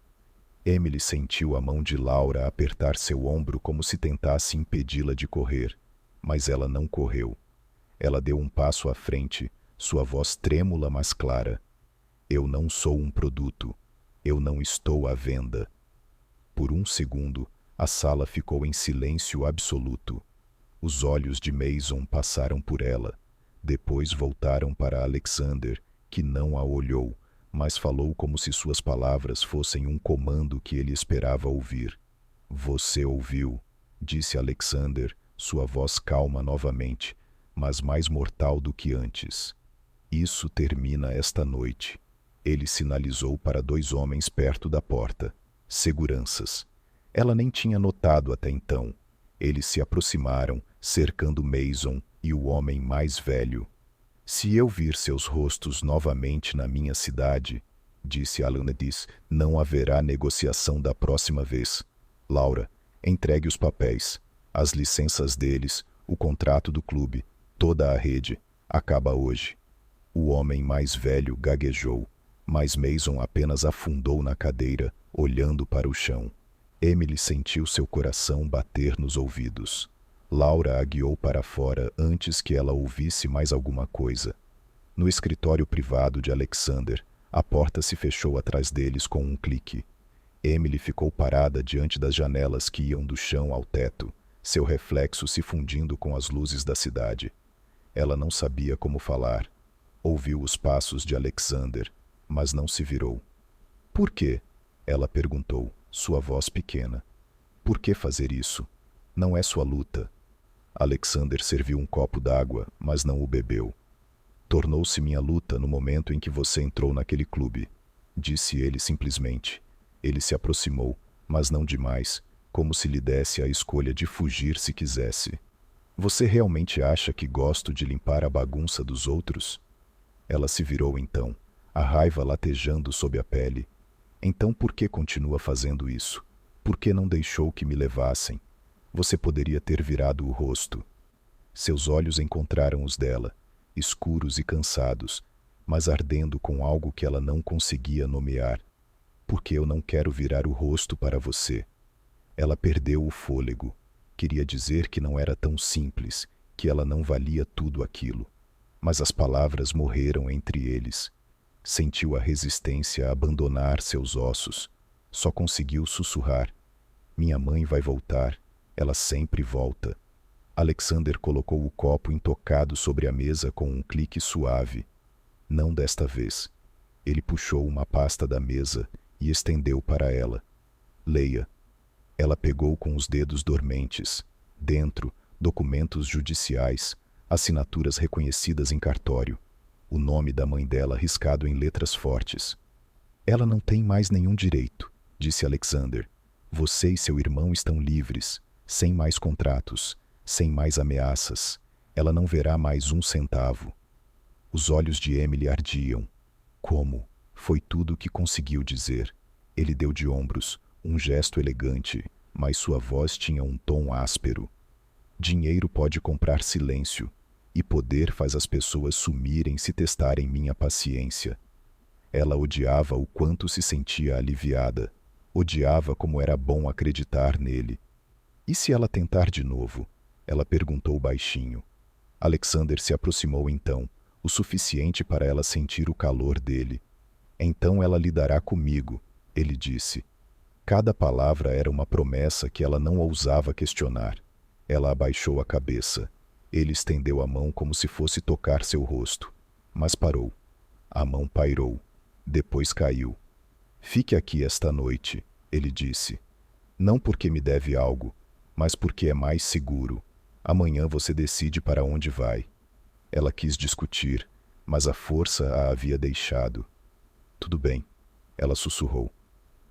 Emily sentiu a mão de Laura apertar seu ombro como se tentasse impedi-la de correr, mas ela não correu. Ela deu um passo à frente, sua voz trêmula mas clara: "Eu não sou um produto. Eu não estou à venda." Por um segundo, a sala ficou em silêncio absoluto. Os olhos de Mason passaram por ela, depois voltaram para Alexander, que não a olhou, mas falou como se suas palavras fossem um comando que ele esperava ouvir. "Você ouviu," disse Alexander, sua voz calma novamente, mas mais mortal do que antes. "Isso termina esta noite." Ele sinalizou para dois homens perto da porta. Seguranças. Ela nem tinha notado até então. Eles se aproximaram, cercando Mason e o homem mais velho. "Se eu vir seus rostos novamente na minha cidade," disse Alanedis, "não haverá negociação da próxima vez. Laura, entregue os papéis, as licenças deles, o contrato do clube, toda a rede. Acaba hoje." O homem mais velho gaguejou, mas Mason apenas afundou na cadeira, olhando para o chão. Emily sentiu seu coração bater nos ouvidos. Laura a guiou para fora antes que ela ouvisse mais alguma coisa. No escritório privado de Alexander, a porta se fechou atrás deles com um clique. Emily ficou parada diante das janelas que iam do chão ao teto, seu reflexo se fundindo com as luzes da cidade. Ela não sabia como falar. Ouviu os passos de Alexander, mas não se virou. "Por quê?" ela perguntou, sua voz pequena. "Por que fazer isso? Não é sua luta." Alexander serviu um copo d'água, mas não o bebeu. Tornou-se minha luta no momento em que você entrou naquele clube, disse ele simplesmente. Ele se aproximou, mas não demais, como se lhe desse a escolha de fugir se quisesse. Você realmente acha que gosto de limpar a bagunça dos outros? Ela se virou então, a raiva latejando sob a pele. Então por que continua fazendo isso? Por que não deixou que me levassem? Você poderia ter virado o rosto. Seus olhos encontraram os dela, escuros e cansados, mas ardendo com algo que ela não conseguia nomear. Porque eu não quero virar o rosto para você. Ela perdeu o fôlego. Queria dizer que não era tão simples, que ela não valia tudo aquilo. Mas as palavras morreram entre eles. Sentiu a resistência a abandonar seus ossos. Só conseguiu sussurrar. Minha mãe vai voltar. Ela sempre volta. Alexander colocou o copo intocado sobre a mesa com um clique suave. Não desta vez. Ele puxou uma pasta da mesa e estendeu para ela. Leia. Ela pegou com os dedos dormentes. Dentro, documentos judiciais, assinaturas reconhecidas em cartório, o nome da mãe dela riscado em letras fortes. Ela não tem mais nenhum direito, disse Alexander. Você e seu irmão estão livres, sem mais contratos, sem mais ameaças. Ela não verá mais um centavo. Os olhos de Emily ardiam. Como? Foi tudo o que conseguiu dizer. Ele deu de ombros, um gesto elegante, mas sua voz tinha um tom áspero. Dinheiro pode comprar silêncio, e poder faz as pessoas sumirem se testarem minha paciência. Ela odiava o quanto se sentia aliviada. Odiava como era bom acreditar nele. E se ela tentar de novo? Ela perguntou baixinho. Alexander se aproximou então, o suficiente para ela sentir o calor dele. Então ela lidará comigo, ele disse. Cada palavra era uma promessa que ela não ousava questionar. Ela abaixou a cabeça. Ele estendeu a mão como se fosse tocar seu rosto. Mas parou. A mão pairou. Depois caiu. Fique aqui esta noite, ele disse. Não porque me deve algo, mas porque é mais seguro. Amanhã você decide para onde vai. Ela quis discutir, mas a força a havia deixado. Tudo bem, ela sussurrou.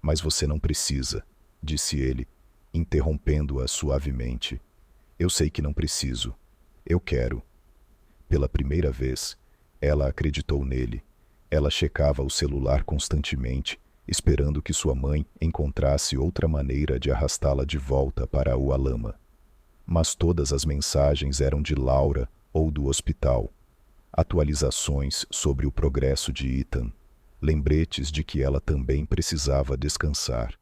Mas você não precisa, disse ele, interrompendo-a suavemente. Eu sei que não preciso. Eu quero. Pela primeira vez, ela acreditou nele. Ela checava o celular constantemente, esperando que sua mãe encontrasse outra maneira de arrastá-la de volta para o Alama. Mas todas as mensagens eram de Laura ou do hospital. Atualizações sobre o progresso de Ethan. Lembretes de que ela também precisava descansar.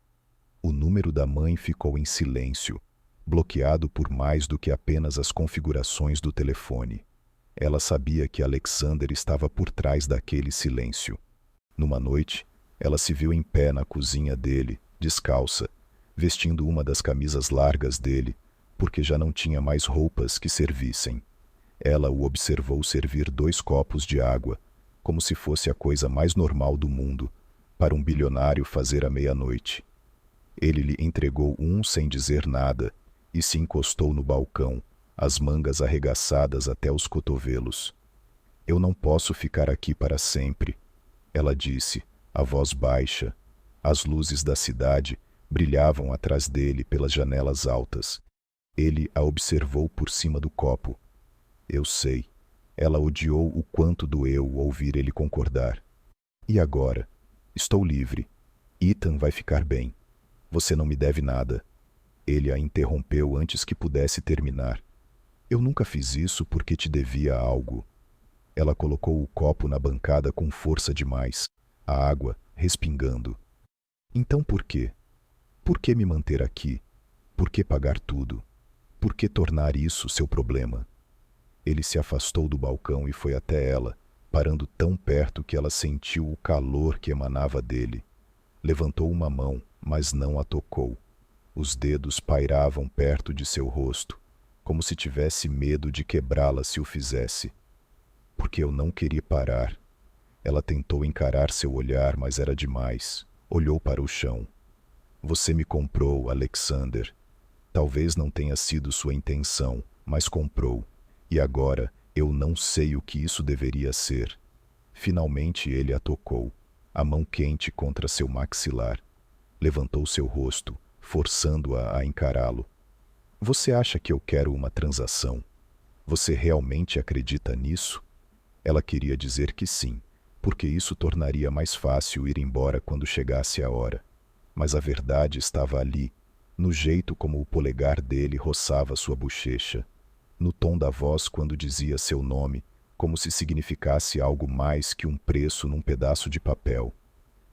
O número da mãe ficou em silêncio, bloqueado por mais do que apenas as configurações do telefone. Ela sabia que Alexander estava por trás daquele silêncio. Numa noite, ela se viu em pé na cozinha dele, descalça, vestindo uma das camisas largas dele, porque já não tinha mais roupas que servissem. Ela o observou servir 2 copos de água, como se fosse a coisa mais normal do mundo, para um bilionário fazer à meia-noite. Ele lhe entregou um sem dizer nada e se encostou no balcão, as mangas arregaçadas até os cotovelos. Eu não posso ficar aqui para sempre, ela disse, a voz baixa. As luzes da cidade brilhavam atrás dele pelas janelas altas. Ele a observou por cima do copo. Eu sei. Ela odiou o quanto doeu ouvir ele concordar. E agora? Estou livre. Ethan vai ficar bem. Você não me deve nada. Ele a interrompeu antes que pudesse terminar. Eu nunca fiz isso porque te devia algo. Ela colocou o copo na bancada com força demais, a água respingando. Então por quê? Por que me manter aqui? Por que pagar tudo? Por que tornar isso seu problema? Ele se afastou do balcão e foi até ela, parando tão perto que ela sentiu o calor que emanava dele. Levantou uma mão, mas não a tocou. Os dedos pairavam perto de seu rosto, como se tivesse medo de quebrá-la se o fizesse. Porque eu não queria parar. Ela tentou encarar seu olhar, mas era demais. Olhou para o chão. Você me comprou, Alexander. Talvez não tenha sido sua intenção, mas comprou. E agora Eu não sei o que isso deveria ser. Finalmente ele a tocou, a mão quente contra seu maxilar. Levantou seu rosto, forçando-a a encará-lo. Você acha que eu quero uma transação? Você realmente acredita nisso? Ela queria dizer que sim, porque isso tornaria mais fácil ir embora quando chegasse a hora. Mas a verdade estava ali, no jeito como o polegar dele roçava sua bochecha, no tom da voz quando dizia seu nome, como se significasse algo mais que um preço num pedaço de papel.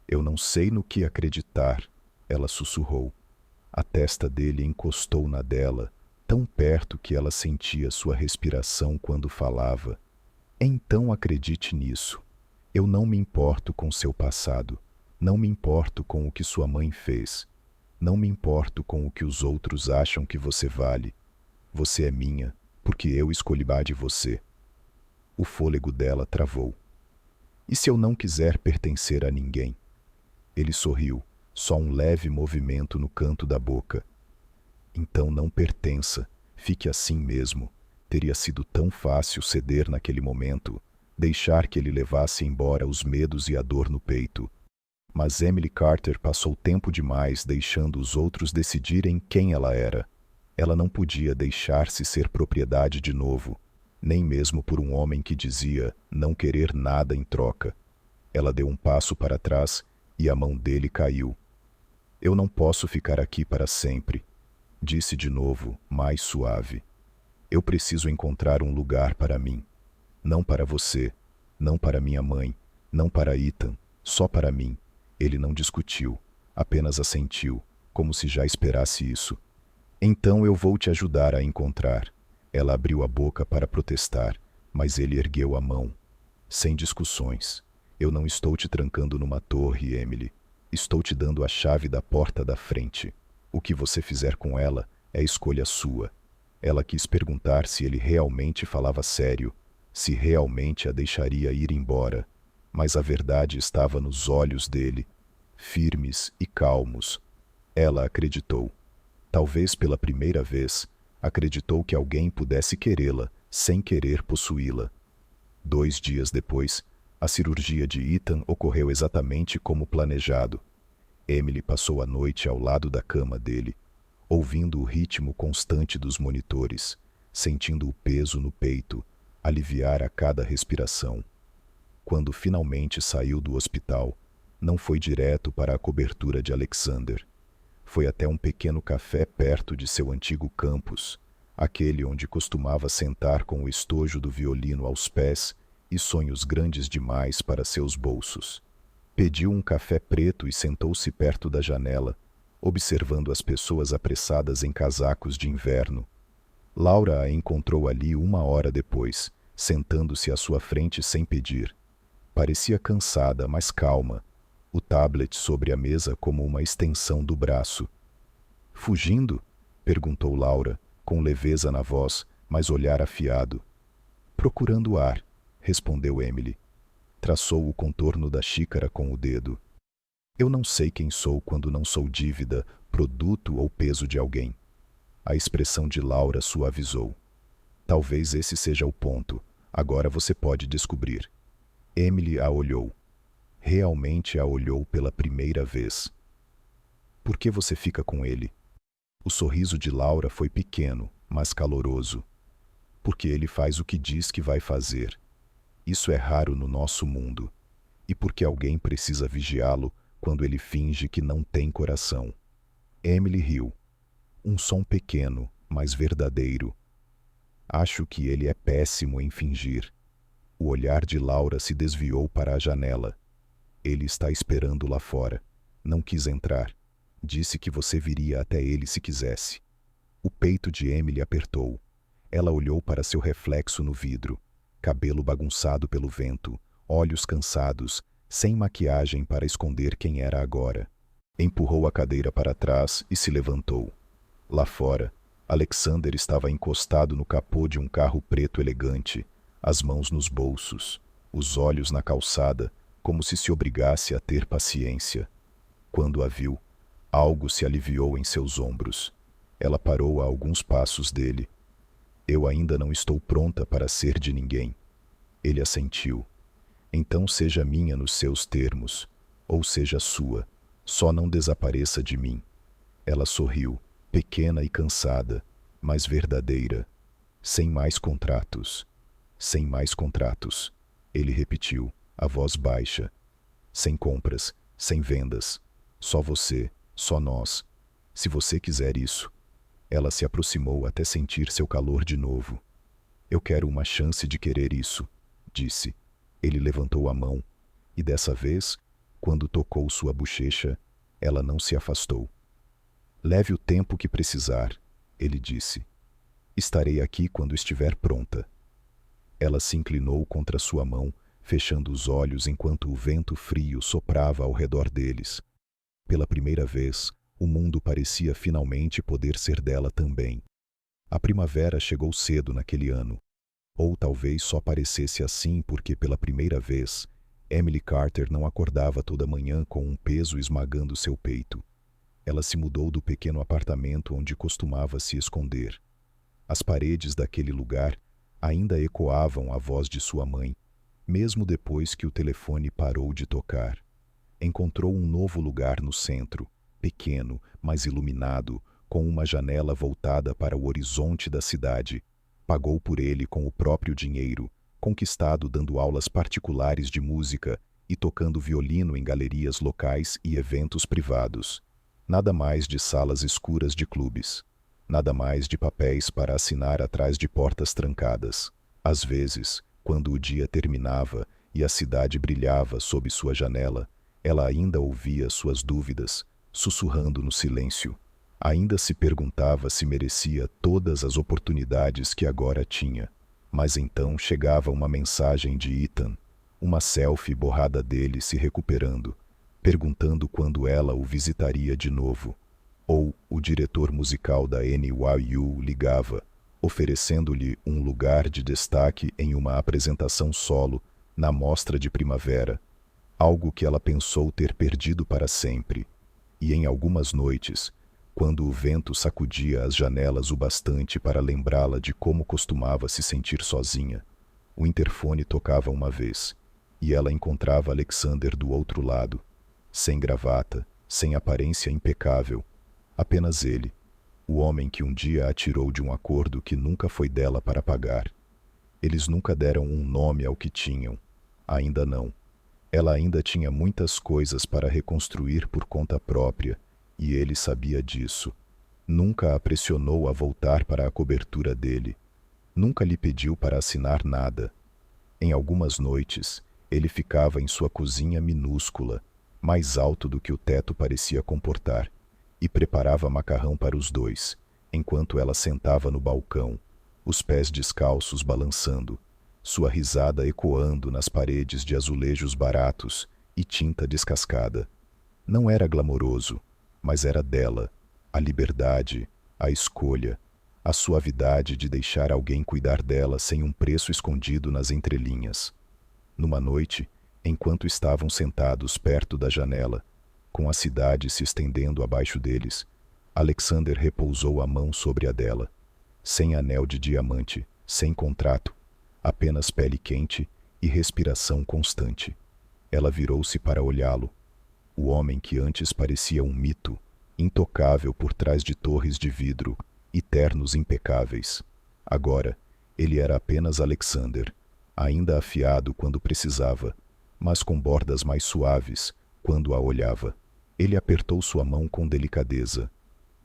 Eu não sei no que acreditar, ela sussurrou. A testa dele encostou na dela, tão perto que ela sentia sua respiração quando falava. Então acredite nisso. Eu não me importo com seu passado. Não me importo com o que sua mãe fez. Não me importo com o que os outros acham que você vale. Você é minha, porque eu escolhi de você. O fôlego dela travou. E se eu não quiser pertencer a ninguém? Ele sorriu, só um leve movimento no canto da boca. Então não pertença, fique assim mesmo. Teria sido tão fácil ceder naquele momento, deixar que ele levasse embora os medos e a dor no peito. Mas Emily Carter passou tempo demais deixando os outros decidirem quem ela era. Ela não podia deixar-se ser propriedade de novo, nem mesmo por um homem que dizia não querer nada em troca. Ela deu um passo para trás e a mão dele caiu. Eu não posso ficar aqui para sempre, disse de novo, mais suave. Eu preciso encontrar um lugar para mim. Não para você, não para minha mãe, não para Ethan, só para mim. Ele não discutiu, apenas assentiu, como se já esperasse isso. Então eu vou te ajudar a encontrar. Ela abriu a boca para protestar, mas ele ergueu a mão. Sem discussões. Eu não estou te trancando numa torre, Emily. Estou te dando a chave da porta da frente. O que você fizer com ela é escolha sua. Ela quis perguntar se ele realmente falava sério, se realmente a deixaria ir embora, mas a verdade estava nos olhos dele, firmes e calmos. Ela acreditou. Talvez pela primeira vez, acreditou que alguém pudesse querê-la, sem querer possuí-la. 2 dias depois, a cirurgia de Ethan ocorreu exatamente como planejado. Emily passou a noite ao lado da cama dele, ouvindo o ritmo constante dos monitores, sentindo o peso no peito, aliviar a cada respiração. Quando finalmente saiu do hospital, não foi direto para a cobertura de Alexander. Foi até um pequeno café perto de seu antigo campus, aquele onde costumava sentar com o estojo do violino aos pés e sonhos grandes demais para seus bolsos. Pediu um café preto e sentou-se perto da janela, observando as pessoas apressadas em casacos de inverno. Laura a encontrou ali 1 hora depois, sentando-se à sua frente sem pedir. Parecia cansada, mas calma, o tablet sobre a mesa como uma extensão do braço. Fugindo? Perguntou Laura, com leveza na voz, mas olhar afiado. Procurando ar, respondeu Emily. Traçou o contorno da xícara com o dedo. Eu não sei quem sou quando não sou dívida, produto ou peso de alguém. A expressão de Laura suavizou. Talvez esse seja o ponto. Agora você pode descobrir. Emily a olhou. Realmente a olhou pela primeira vez. Por que você fica com ele? O sorriso de Laura foi pequeno, mas caloroso. Porque ele faz o que diz que vai fazer. Isso é raro no nosso mundo. E porque alguém precisa vigiá-lo quando ele finge que não tem coração. Emily riu. Um som pequeno, mas verdadeiro. Acho que ele é péssimo em fingir. O olhar de Laura se desviou para a janela. Ele está esperando lá fora. Não quis entrar. Disse que você viria até ele se quisesse. O peito de Emily apertou. Ela olhou para seu reflexo no vidro. Cabelo bagunçado pelo vento, olhos cansados, sem maquiagem para esconder quem era agora. Empurrou a cadeira para trás e se levantou. Lá fora, Alexander estava encostado no capô de um carro preto elegante, as mãos nos bolsos, os olhos na calçada, como se obrigasse a ter paciência. Quando a viu, algo se aliviou em seus ombros. Ela parou a alguns passos dele. Eu ainda não estou pronta para ser de ninguém. Ele assentiu. Então seja minha nos seus termos, ou seja sua, só não desapareça de mim. Ela sorriu, pequena e cansada, mas verdadeira. Sem mais contratos. Sem mais contratos. Ele repetiu, a voz baixa. Sem compras, sem vendas. Só você, só nós. Se você quiser isso. Ela se aproximou até sentir seu calor de novo. Eu quero uma chance de querer isso, disse. Ele levantou a mão, e dessa vez, quando tocou sua bochecha, ela não se afastou. Leve o tempo que precisar, ele disse. Estarei aqui quando estiver pronta. Ela se inclinou contra sua mão, fechando os olhos enquanto o vento frio soprava ao redor deles. Pela primeira vez, o mundo parecia finalmente poder ser dela também. A primavera chegou cedo naquele ano. Ou talvez só parecesse assim porque, pela primeira vez, Emily Carter não acordava toda manhã com um peso esmagando seu peito. Ela se mudou do pequeno apartamento onde costumava se esconder. As paredes daquele lugar ainda ecoavam a voz de sua mãe, mesmo depois que o telefone parou de tocar. Encontrou um novo lugar no centro, pequeno, mas iluminado, com uma janela voltada para o horizonte da cidade. Pagou por ele com o próprio dinheiro, conquistado dando aulas particulares de música e tocando violino em galerias locais e eventos privados. Nada mais de salas escuras de clubes. Nada mais de papéis para assinar atrás de portas trancadas. Às vezes, quando o dia terminava e a cidade brilhava sob sua janela, ela ainda ouvia suas dúvidas, sussurrando no silêncio. Ainda se perguntava se merecia todas as oportunidades que agora tinha. Mas então chegava uma mensagem de Ethan, uma selfie borrada dele se recuperando, perguntando quando ela o visitaria de novo. Ou o diretor musical da NYU ligava, oferecendo-lhe um lugar de destaque em uma apresentação solo na mostra de primavera, algo que ela pensou ter perdido para sempre. E em algumas noites, quando o vento sacudia as janelas o bastante para lembrá-la de como costumava se sentir sozinha, o interfone tocava uma vez, e ela encontrava Alexander do outro lado, sem gravata, sem aparência impecável, apenas ele, o homem que um dia a tirou de um acordo que nunca foi dela para pagar. Eles nunca deram um nome ao que tinham, ainda não. Ela ainda tinha muitas coisas para reconstruir por conta própria, e ele sabia disso. Nunca a pressionou a voltar para a cobertura dele. Nunca lhe pediu para assinar nada. Em algumas noites, ele ficava em sua cozinha minúscula, mais alto do que o teto parecia comportar, e preparava macarrão para os dois, enquanto ela sentava no balcão, os pés descalços balançando, sua risada ecoando nas paredes de azulejos baratos e tinta descascada. Não era glamouroso, mas era dela, a liberdade, a escolha, a suavidade de deixar alguém cuidar dela sem um preço escondido nas entrelinhas. Numa noite, enquanto estavam sentados perto da janela, com a cidade se estendendo abaixo deles, Alexander repousou a mão sobre a dela, sem anel de diamante, sem contrato, apenas pele quente e respiração constante. Ela virou-se para olhá-lo. O homem que antes parecia um mito, intocável por trás de torres de vidro e ternos impecáveis. Agora, ele era apenas Alexander, ainda afiado quando precisava, mas com bordas mais suaves quando a olhava. Ele apertou sua mão com delicadeza.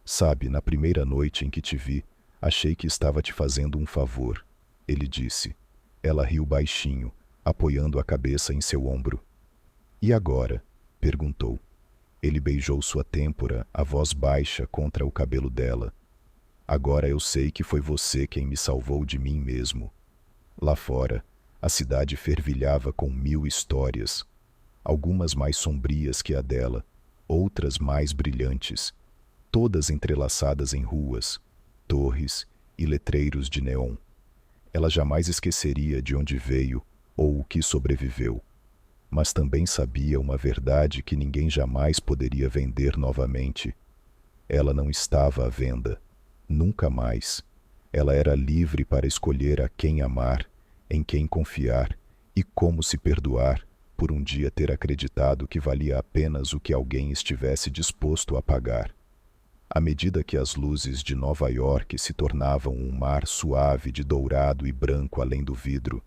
Sabe, na primeira noite em que te vi, achei que estava te fazendo um favor, ele disse. Ela riu baixinho, apoiando a cabeça em seu ombro. E agora? Perguntou. Ele beijou sua têmpora, a voz baixa contra o cabelo dela. Agora eu sei que foi você quem me salvou de mim mesmo. Lá fora, a cidade fervilhava com 1000 histórias, algumas mais sombrias que a dela, outras mais brilhantes, todas entrelaçadas em ruas, torres e letreiros de neon. Ela jamais esqueceria de onde veio ou o que sobreviveu, mas também sabia uma verdade que ninguém jamais poderia vender novamente. Ela não estava à venda, nunca mais. Ela era livre para escolher a quem amar, em quem confiar e como se perdoar por um dia ter acreditado que valia apenas o que alguém estivesse disposto a pagar. À medida que as luzes de Nova York se tornavam um mar suave de dourado e branco além do vidro,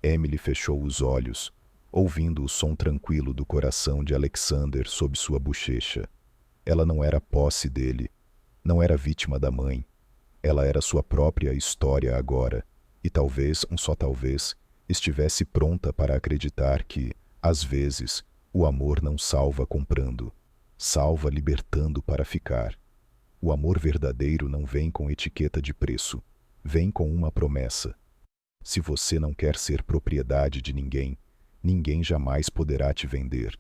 Emily fechou os olhos, ouvindo o som tranquilo do coração de Alexander sob sua bochecha. Ela não era posse dele, não era vítima da mãe. Ela era sua própria história agora, e talvez, só talvez, estivesse pronta para acreditar que, às vezes, o amor não salva comprando, salva libertando para ficar. O amor verdadeiro não vem com etiqueta de preço, vem com uma promessa. Se você não quer ser propriedade de ninguém, ninguém jamais poderá te vender.